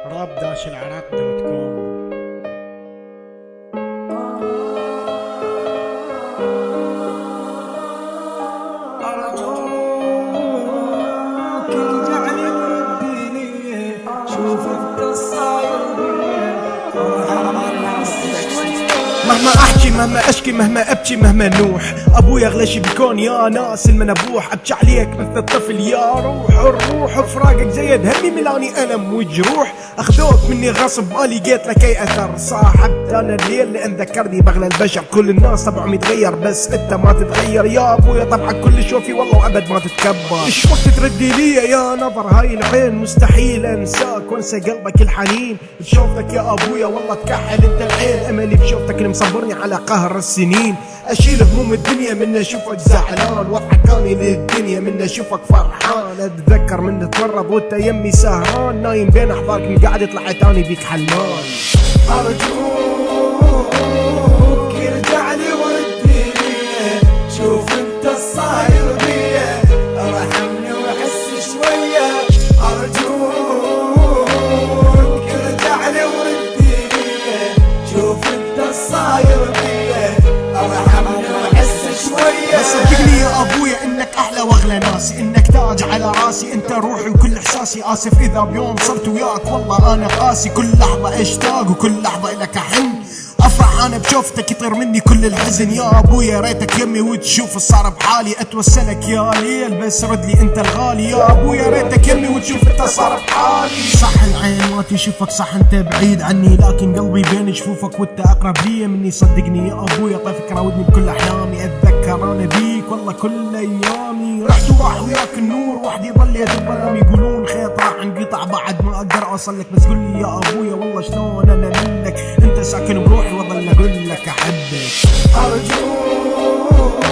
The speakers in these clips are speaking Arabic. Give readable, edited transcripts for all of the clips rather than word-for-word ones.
rap-العراق.com. مهما احكي مهما اشكي مهما ابكي مهما نوح، ابويا اغلى شي بكون يا ناس المنبوح. ابكي عليك مثل الطفل يا روح الروح، بفراقك زيد همي ملاني الم وجروح. اخذوك مني غصب ما لقيت لك اي اثر، صاحبت انا الليل لان ذكرني بغلى البشر. كل الناس طبعهم يتغير بس انت ما تتغير يا ابويا، طبعك كل شوفي والله وابد ما تتكبر. ايش وقت تردي لي يا نظر هاي العين، مستحيل انساك وانسى قلبك الحنين. بشوفتك يا ابويا والله تكحل انت العين، املي بشوفتك اللي مصبرني على قهر السنين. اشيل هموم الدنيا من اشوفك زعلان، واضحك كاني للدنيا من اشوفك فرحان. اتذكر من تمرض وانت يمي سهران، نايم بين احضانك من قاعد طلعت اني بيك حلمان. ارجوك ارجع لي ورديني، شوف انت الصاير بيا، ارحمني واحس شويه. ارجوك ارجع لي ورديني، شوف انت الصاير بيا، ارحمني واحس شويه. بس صدقني يا ابويا انك احلى واغلى ناسي، انك تاج على راسي، انت روحي وكل احساسي. اسف اذا بيوم صرت وياك والله انا قاسي، كل لحظه اشتاق وكل لحظه الك احن. افرح انا بشوفتك يطير مني كل الحزن يا ابويا، ريتك يمي وتشوف الصار بحالي. اتوسلك يا ليل بس رد لي انت الغالي يا ابويا، ريتك يمي وتشوف انت صار بحالي. صح العين ما تشوفك صح انت بعيد عني، لكن قلبي بين جفوفك وانت اقرب لي مني. صدقني يا ابويا طيفك راودني بكل احلامي، اتذكر انا بيك والله كل ايامي. رحت وراح وياك النور وحدي ضليت الظلام، يقولون خيط راح انقطع بعد ما اقدر اوصلك. بس قل لي يا ابويا والله شلون انا منك، انت ساكن بروحي واظل اقول لك احبك. ارجوك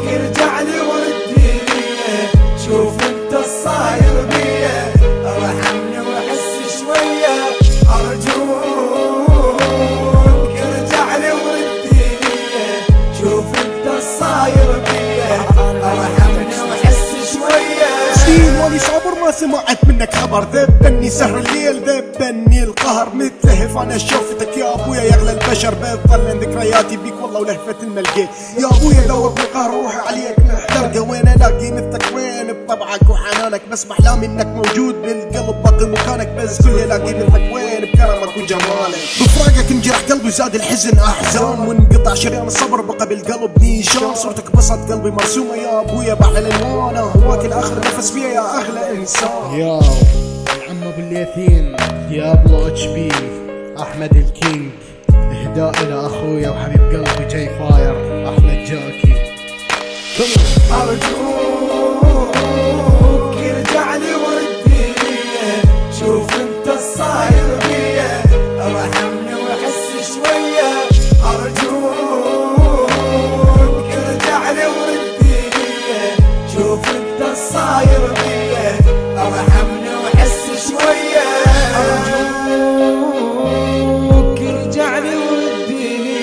ارجع لي ورديني، شوف انت الصاير بيا، ارحمني واحس شويه. ارجوك ارجع لي ورديني، شوف انت الصاير بيا، ارحمني واحس شويه. سنين ماني صابر ما سمعت منك خبر، ذبني سهر الليل ذبني القهر. متلهف انا شوفتك يا ابويا يا اغلى البشر، بتظل ذكرياتي بيك والله ولهفة ما لقيت. يا ابويا دور بالقهر روحي عليك محترقه، وين الاقي مثلك وين بطبعك وحنانك. بس باحلامي انك موجود بالقلب باقي مكانك، بس كل الاقي مثلك وين بكرمك وجمالك. بفراقك انجرح قلبي زاد الحزن احزان، وانقطع شريان الصبر بقى بالقلب نيشان. صورتك بسط قلبي مرسومه يا ابويا باحلى الالوان، هواك الاخر نفس فيا يا اغلى انسان. ياو العم ابو الليثين ديابلو اتش بي احمد الكينج، اهداء الى اخويا وحبيب قلبي جاي فاير احمد جاكي. ارجوك ارجع لي ورديني، شوف انت الصاير بيا، ارحمني واحس شويه. ارجوك ارجع لي ورديني، شوف انت الصاير بيا، ارحمني واحس شويه. ارجوك ارجع لي ورديني،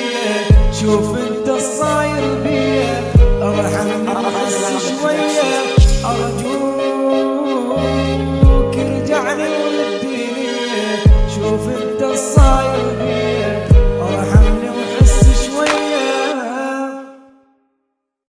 شوف انت الصاير بيا، ارحمني واحس شويه.